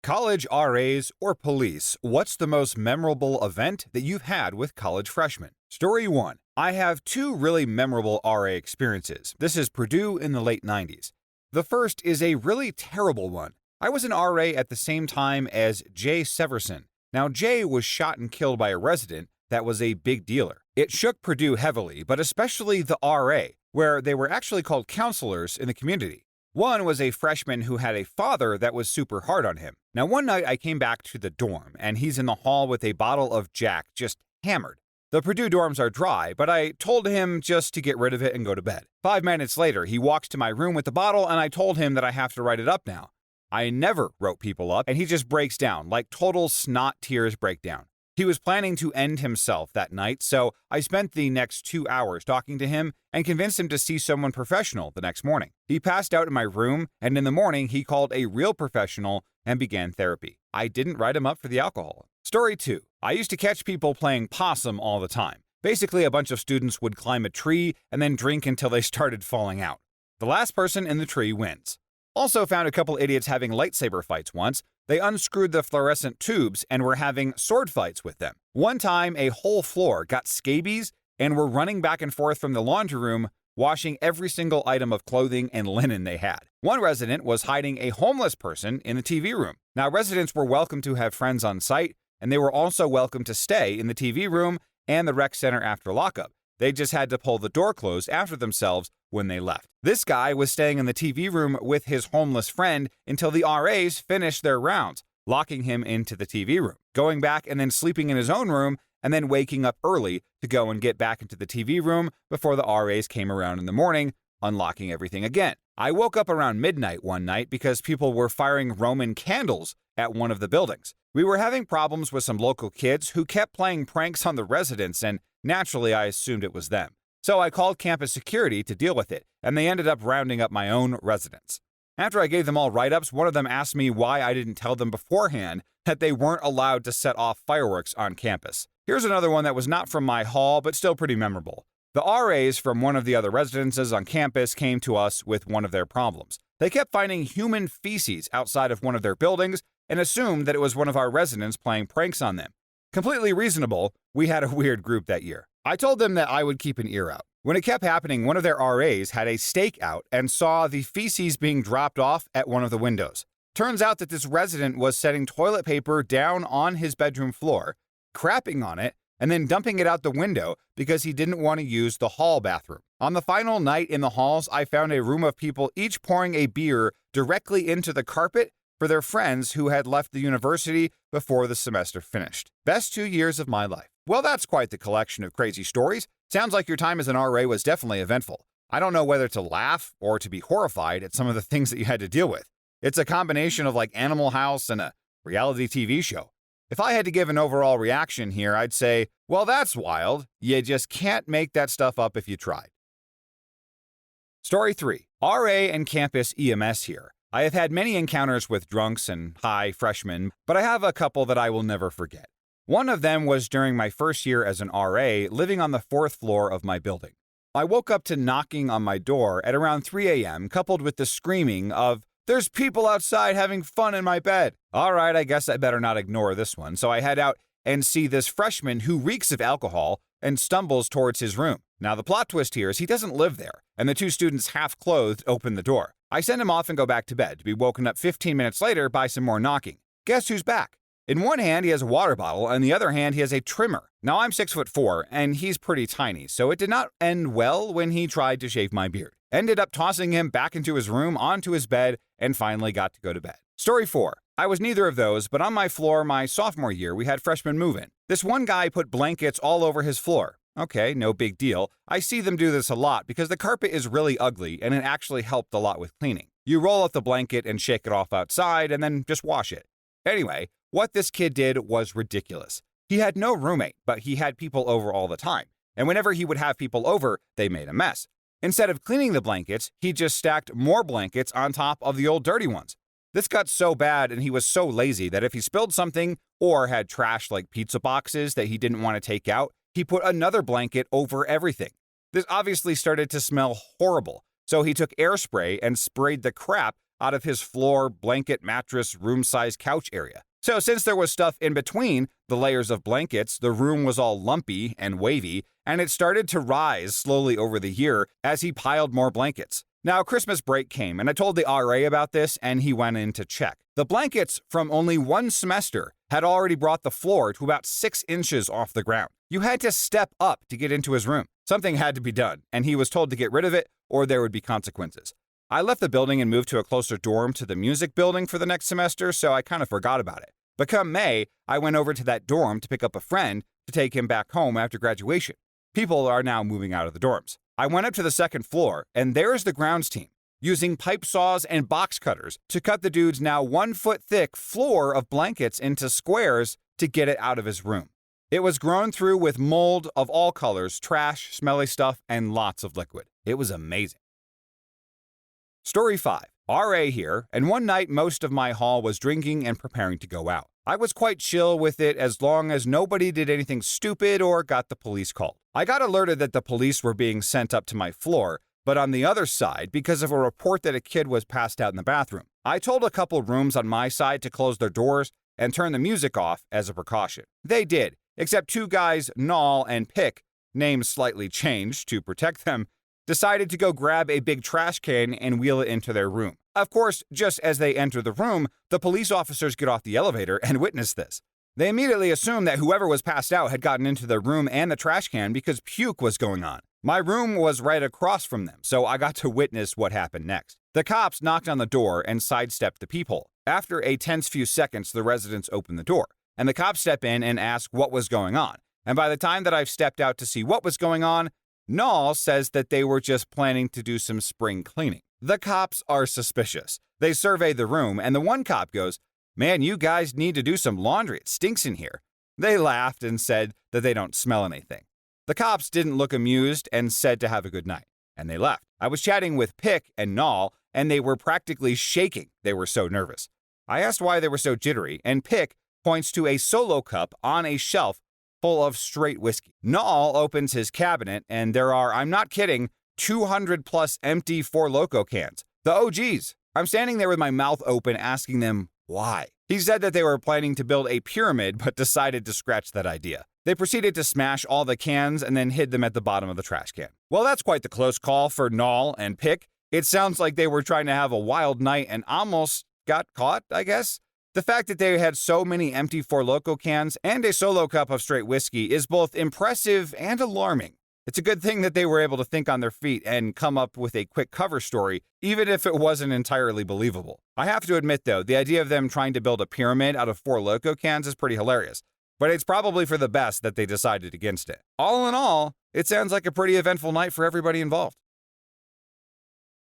College RAs or police, what's the most memorable event that you've had with college freshmen? Story 1. I have two really memorable RA experiences. This is Purdue in the late 90s. The first is a really terrible one. I was an RA at the same time as Jay Severson. Now, Jay was shot and killed by a resident that was a big dealer. It shook Purdue heavily, but especially the RA, where they were actually called counselors in the community. One was a freshman who had a father that was super hard on him. Now, one night I came back to the dorm, and he's in the hall with a bottle of Jack, just hammered. The Purdue dorms are dry, but I told him just to get rid of it and go to bed. 5 minutes later, he walks to my room with the bottle, and I told him that I have to write it up now. I never wrote people up, and he just breaks down, like total snot tears breakdown. He was planning to end himself that night, so I spent the next 2 hours talking to him and convinced him to see someone professional the next morning. He passed out in my room, and in the morning, he called a real professional and began therapy. I didn't write him up for the alcohol. Story 2. I used to catch people playing possum all the time. Basically, a bunch of students would climb a tree and then drink until they started falling out. The last person in the tree wins. Also found a couple idiots having lightsaber fights once. They unscrewed the fluorescent tubes and were having sword fights with them. One time, a whole floor got scabies and were running back and forth from the laundry room, washing every single item of clothing and linen they had. One resident was hiding a homeless person in the TV room. Now, residents were welcome to have friends on site, and they were also welcome to stay in the TV room and the rec center after lockup. They just had to pull the door closed after themselves when they left. This guy was staying in the TV room with his homeless friend until the RAs finished their rounds, locking him into the TV room, going back and then sleeping in his own room, and then waking up early to go and get back into the TV room before the RAs came around in the morning, unlocking everything again. I woke up around midnight one night because people were firing Roman candles at one of the buildings. We were having problems with some local kids who kept playing pranks on the residents, and naturally I assumed it was them. So I called campus security to deal with it, and they ended up rounding up my own residents. After I gave them all write-ups, one of them asked me why I didn't tell them beforehand that they weren't allowed to set off fireworks on campus. Here's another one that was not from my hall, but still pretty memorable. The RAs from one of the other residences on campus came to us with one of their problems. They kept finding human feces outside of one of their buildings and assumed that it was one of our residents playing pranks on them. Completely reasonable. We had a weird group that year. I told them that I would keep an ear out. When it kept happening, one of their RAs had a stake out and saw the feces being dropped off at one of the windows. Turns out that this resident was setting toilet paper down on his bedroom floor, crapping on it, and then dumping it out the window because he didn't want to use the hall bathroom. On the final night in the halls, I found a room of people each pouring a beer directly into the carpet for their friends who had left the university before the semester finished. Best 2 years of my life. Well, that's quite the collection of crazy stories. Sounds like your time as an RA was definitely eventful. I don't know whether to laugh or to be horrified at some of the things that you had to deal with. It's a combination of like Animal House and a reality TV show. If I had to give an overall reaction here, I'd say, well, that's wild. You just can't make that stuff up if you tried. Story 3. RA and campus EMS here. I have had many encounters with drunks and high freshmen, but I have a couple that I will never forget. One of them was during my first year as an RA, living on the 4th floor of my building. I woke up to knocking on my door at around 3 a.m., coupled with the screaming of, "There's people outside having fun in my bed." All right, I guess I better not ignore this one. So I head out and see this freshman who reeks of alcohol and stumbles towards his room. Now, the plot twist here is he doesn't live there, and the two students half-clothed open the door. I send him off and go back to bed to be woken up 15 minutes later by some more knocking. Guess who's back? In one hand, he has a water bottle, and the other hand, he has a trimmer. Now, I'm 6'4", and he's pretty tiny, so it did not end well when he tried to shave my beard. Ended up tossing him back into his room, onto his bed, and finally got to go to bed. Story 4. I was neither of those, but on my floor my sophomore year, we had freshmen move-in. This one guy put blankets all over his floor. Okay, no big deal. I see them do this a lot because the carpet is really ugly, and it actually helped a lot with cleaning. You roll up the blanket and shake it off outside, and then just wash it. Anyway, what this kid did was ridiculous. He had no roommate, but he had people over all the time. And whenever he would have people over, they made a mess. Instead of cleaning the blankets, he just stacked more blankets on top of the old dirty ones. This got so bad and he was so lazy that if he spilled something or had trash like pizza boxes that he didn't want to take out, he put another blanket over everything. This obviously started to smell horrible, so he took air spray and sprayed the crap out of his floor, blanket, mattress, room-size couch area. So since there was stuff in between the layers of blankets, the room was all lumpy and wavy, and it started to rise slowly over the year as he piled more blankets. Now, Christmas break came, and I told the RA about this, and he went in to check. The blankets from only one semester had already brought the floor to about 6 inches off the ground. You had to step up to get into his room. Something had to be done, and he was told to get rid of it or there would be consequences. I left the building and moved to a closer dorm to the music building for the next semester, so I kind of forgot about it. But come May, I went over to that dorm to pick up a friend to take him back home after graduation. People are now moving out of the dorms. I went up to the second floor, and there's the grounds team, using pipe saws and box cutters to cut the dude's now 1-foot-thick floor of blankets into squares to get it out of his room. It was grown through with mold of all colors, trash, smelly stuff, and lots of liquid. It was amazing. Story 5. RA here, and one night most of my hall was drinking and preparing to go out. I was quite chill with it as long as nobody did anything stupid or got the police called. I got alerted that the police were being sent up to my floor, but on the other side because of a report that a kid was passed out in the bathroom. I told a couple rooms on my side to close their doors and turn the music off as a precaution. They did, except 2 guys, Null and Pick, names slightly changed to protect them, decided to go grab a big trash can and wheel it into their room. Of course, just as they enter the room, the police officers get off the elevator and witness this. They immediately assume that whoever was passed out had gotten into the room and the trash can because puke was going on. My room was right across from them, so I got to witness what happened next. The cops knocked on the door and sidestepped the peephole. After a tense few seconds, the residents opened the door, and the cops step in and ask what was going on. And by the time that I've stepped out to see what was going on, Null says that they were just planning to do some spring cleaning. The cops are suspicious. They survey the room, and the one cop goes, "Man, you guys need to do some laundry. It stinks in here." They laughed and said that they don't smell anything. The cops didn't look amused and said to have a good night, and they left. I was chatting with Pick and Null, and they were practically shaking. They were so nervous. I asked why they were so jittery, and Pick points to a solo cup on a shelf full of straight whiskey. Null opens his cabinet, and there are, I'm not kidding, 200 plus empty Four Loko cans. The OGs. I'm standing there with my mouth open asking them why. He said that they were planning to build a pyramid but decided to scratch that idea. They proceeded to smash all the cans and then hid them at the bottom of the trash can. Well, that's quite the close call for Null and Pick. It sounds like they were trying to have a wild night and almost got caught, I guess. The fact that they had so many empty Four Loko cans and a solo cup of straight whiskey is both impressive and alarming. It's a good thing that they were able to think on their feet and come up with a quick cover story, even if it wasn't entirely believable. I have to admit, though, the idea of them trying to build a pyramid out of Four Loko cans is pretty hilarious, but it's probably for the best that they decided against it. All in all, it sounds like a pretty eventful night for everybody involved.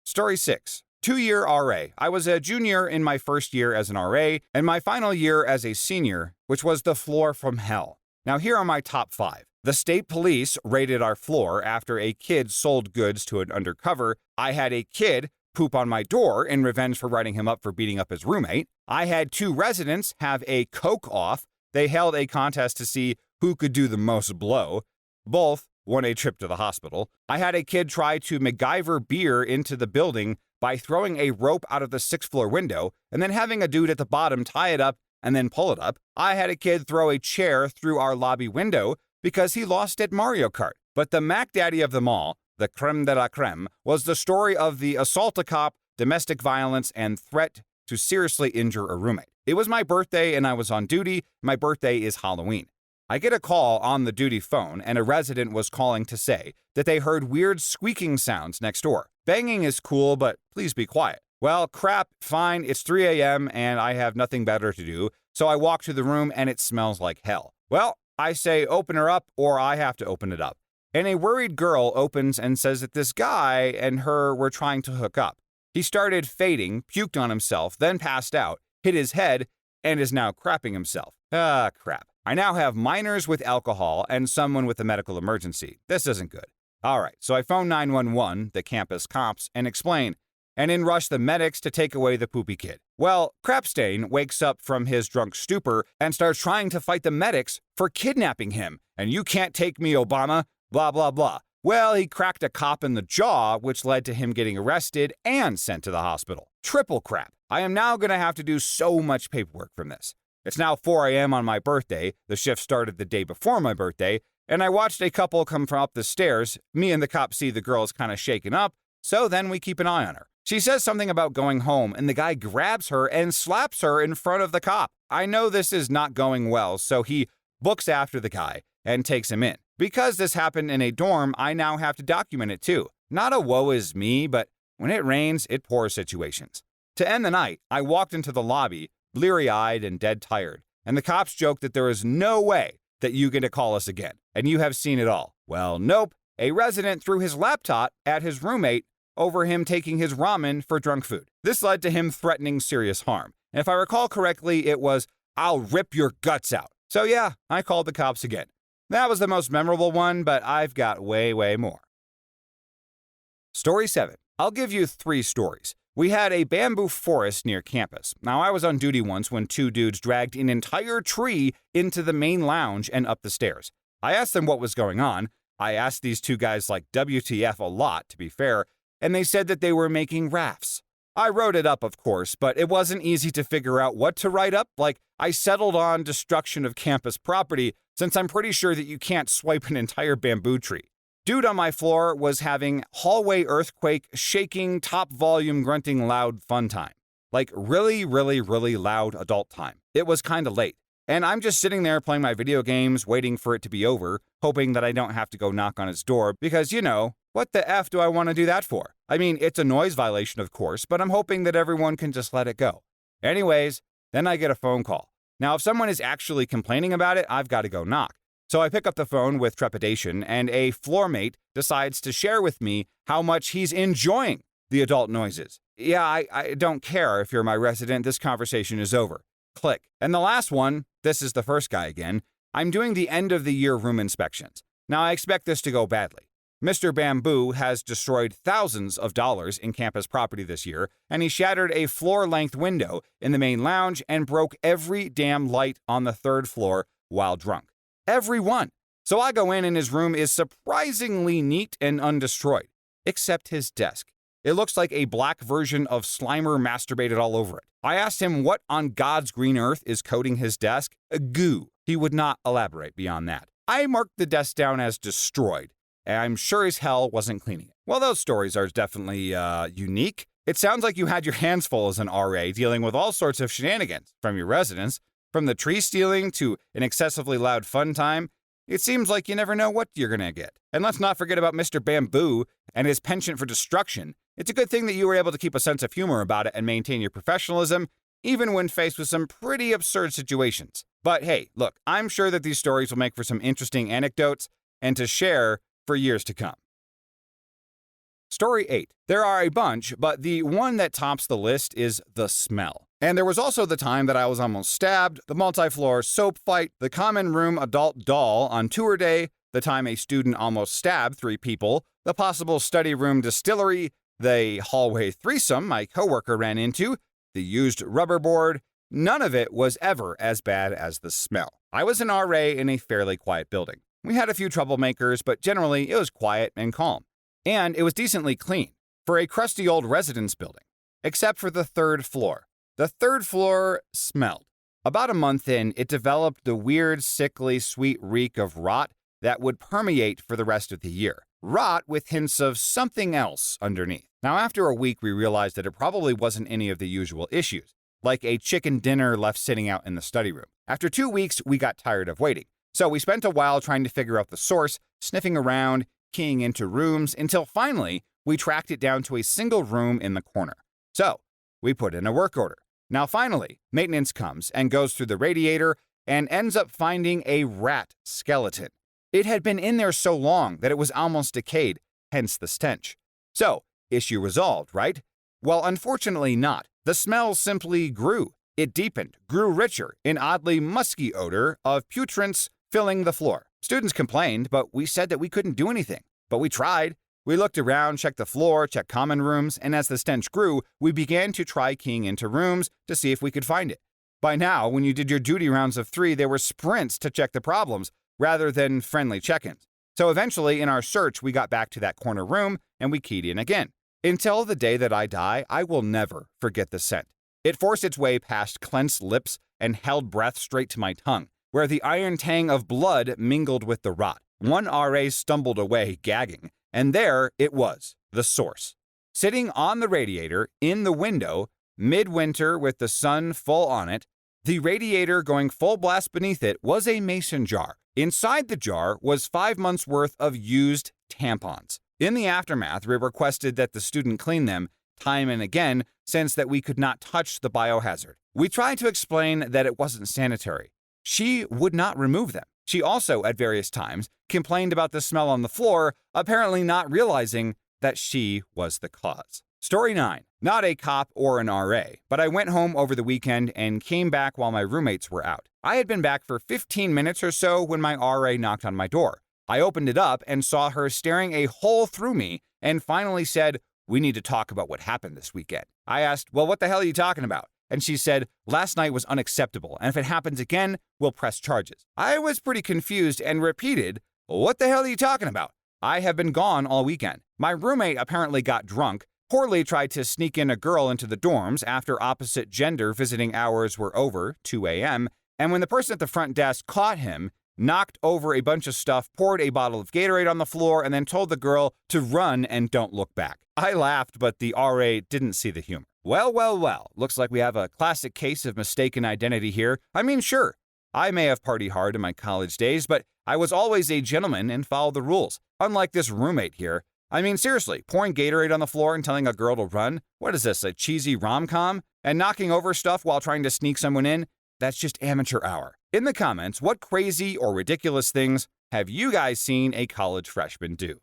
Story 6. 2-year RA. I was a junior in my first year as an RA, and my final year as a senior, which was the floor from hell. Now here are my top 5. The state police raided our floor after a kid sold goods to an undercover. I had a kid poop on my door in revenge for writing him up for beating up his roommate. I had 2 residents have a coke off. They held a contest to see who could do the most blow. Both won a trip to the hospital. I had a kid try to MacGyver beer into the building by throwing a rope out of the 6th floor window and then having a dude at the bottom tie it up and then pull it up. I had a kid throw a chair through our lobby window because he lost at Mario Kart. But the Mac Daddy of them all, the creme de la creme, was the story of the assault a cop, domestic violence, and threat to seriously injure a roommate. It was my birthday and I was on duty. My birthday is Halloween. I get a call on the duty phone, and a resident was calling to say that they heard weird squeaking sounds next door. Banging is cool, but please be quiet. Well, crap, fine, it's 3 a.m. and I have nothing better to do, so I walk to the room and it smells like hell. Well, I say open her up or I have to open it up. And a worried girl opens and says that this guy and her were trying to hook up. He started fading, puked on himself, then passed out, hit his head, and is now crapping himself. Ah, crap. I now have minors with alcohol and someone with a medical emergency. This isn't good. All right, so I phone 911, the campus cops, and explain, and in rush the medics to take away the poopy kid. Well, Crapstain wakes up from his drunk stupor and starts trying to fight the medics for kidnapping him. And you can't take me, Obama, blah, blah, blah. Well, he cracked a cop in the jaw, which led to him getting arrested and sent to the hospital. Triple crap. I am now going to have to do so much paperwork from this. It's now 4 a.m. on my birthday. The shift started the day before my birthday, and I watched a couple come from up the stairs. Me and the cop see the girl is kind of shaken up, so then we keep an eye on her. She says something about going home, and the guy grabs her and slaps her in front of the cop. I know this is not going well, so he books after the guy and takes him in. Because this happened in a dorm, I now have to document it too. Not a woe is me, but when it rains, it pours situations. To end the night, I walked into the lobby, bleary-eyed and dead tired, and the cops joked that there is no way that you get to call us again, and you have seen it all. Well, nope. A resident threw his laptop at his roommate over him taking his ramen for drunk food. This led to him threatening serious harm. And if I recall correctly, it was, "I'll rip your guts out." So yeah, I called the cops again. That was the most memorable one, but I've got way more. Story 7. I'll give you 3 stories. We had a bamboo forest near campus. Now, I was on duty once when 2 dudes dragged an entire tree into the main lounge and up the stairs. I asked them what was going on. I asked these 2 guys like WTF a lot, to be fair, and they said that they were making rafts. I wrote it up, of course, but it wasn't easy to figure out what to write up. Like, I settled on destruction of campus property, since I'm pretty sure that you can't swipe an entire bamboo tree. Dude on my floor was having hallway earthquake, shaking, top volume, grunting, loud fun time. Like really loud adult time. It was kinda late. And I'm just sitting there playing my video games, waiting for it to be over, hoping that I don't have to go knock on his door because, you know, what the F do I want to do that for? I mean, it's a noise violation, of course, but I'm hoping that everyone can just let it go. Anyways, then I get a phone call. Now, if someone is actually complaining about it, I've got to go knock. So I pick up the phone with trepidation, and a floormate decides to share with me how much he's enjoying the adult noises. Yeah, I don't care if you're my resident, this conversation is over. Click. And the last one, this is the first guy again, I'm doing the end of the year room inspections. Now, I expect this to go badly. Mr. Bamboo has destroyed thousands of dollars in campus property this year, and he shattered a floor-length window in the main lounge and broke every damn light on the 3rd floor while drunk. Every one. So I go in and his room is surprisingly neat and undestroyed, except his desk. It looks like a black version of Slimer masturbated all over it. I asked him what on God's green earth is coating his desk. Goo. He would not elaborate beyond that. I marked the desk down as destroyed, and I'm sure as hell wasn't cleaning it. Well, those stories are definitely unique. It sounds like you had your hands full as an RA dealing with all sorts of shenanigans from your residents, from the tree stealing to an excessively loud fun time. It seems like you never know what you're gonna get. And let's not forget about Mr. Bamboo and his penchant for destruction. It's a good thing that you were able to keep a sense of humor about it and maintain your professionalism, even when faced with some pretty absurd situations. But hey, look, I'm sure that these stories will make for some interesting anecdotes and to share for years to come. Story 8. There are a bunch, but the one that tops the list is the smell. And there was also the time that I was almost stabbed, the multi-floor soap fight, the common room adult doll on tour day, the time a student almost stabbed 3 people, the possible study room distillery, the hallway threesome my coworker ran into, the used rubber board. None of it was ever as bad as the smell. I was an RA in a fairly quiet building. We had a few troublemakers, but generally it was quiet and calm. And it was decently clean for a crusty old residence building, except for the 3rd floor. The 3rd floor smelled. About a month in, it developed the weird, sickly, sweet reek of rot that would permeate for the rest of the year. Rot with hints of something else underneath. Now, after a week, we realized that it probably wasn't any of the usual issues, like a chicken dinner left sitting out in the study room. After 2 weeks, we got tired of waiting. So we spent a while trying to figure out the source, sniffing around, keying into rooms, until finally, we tracked it down to a single room in the corner. So we put in a work order. Now finally, maintenance comes and goes through the radiator and ends up finding a rat skeleton. It had been in there so long that it was almost decayed, hence the stench. So, issue resolved, right? Well, unfortunately not. The smell simply grew. It deepened, grew richer, an oddly musky odor of putrescence filling the floor. Students complained, but we said that we couldn't do anything. But we tried. We looked around, checked the floor, checked common rooms, and as the stench grew, we began to try keying into rooms to see if we could find it. By now, when you did your duty rounds of 3, there were sprints to check the problems, rather than friendly check-ins. So eventually, in our search, we got back to that corner room and we keyed in again. Until the day that I die, I will never forget the scent. It forced its way past clenched lips and held breath straight to my tongue, where the iron tang of blood mingled with the rot. One RA stumbled away, gagging, and there it was, the source. Sitting on the radiator, in the window, midwinter with the sun full on it, the radiator going full blast beneath it was a mason jar. Inside the jar was 5 months' worth of used tampons. In the aftermath, we requested that the student clean them time and again, since that we could not touch the biohazard. We tried to explain that it wasn't sanitary. She would not remove them. She also, at various times, complained about the smell on the floor, apparently not realizing that she was the cause. Story 9. Not a cop or an RA, but I went home over the weekend and came back while my roommates were out. I had been back for 15 minutes or so when my RA knocked on my door. I opened it up and saw her staring a hole through me and finally said, "We need to talk about what happened this weekend." I asked, "Well, what the hell are you talking about?" And she said, "Last night was unacceptable, and if it happens again, we'll press charges." I was pretty confused and repeated, "What the hell are you talking about? I have been gone all weekend." My roommate apparently got drunk, poorly tried to sneak in a girl into the dorms after opposite gender visiting hours were over, 2 a.m., and when the person at the front desk caught him, knocked over a bunch of stuff, poured a bottle of Gatorade on the floor, and then told the girl to run and don't look back. I laughed, but the RA didn't see the humor. Well. Looks like we have a classic case of mistaken identity here. I mean, sure, I may have partied hard in my college days, but I was always a gentleman and followed the rules. Unlike this roommate here. I mean, seriously, pouring Gatorade on the floor and telling a girl to run? What is this, a cheesy rom-com? And knocking over stuff while trying to sneak someone in? That's just amateur hour. In the comments, what crazy or ridiculous things have you guys seen a college freshman do?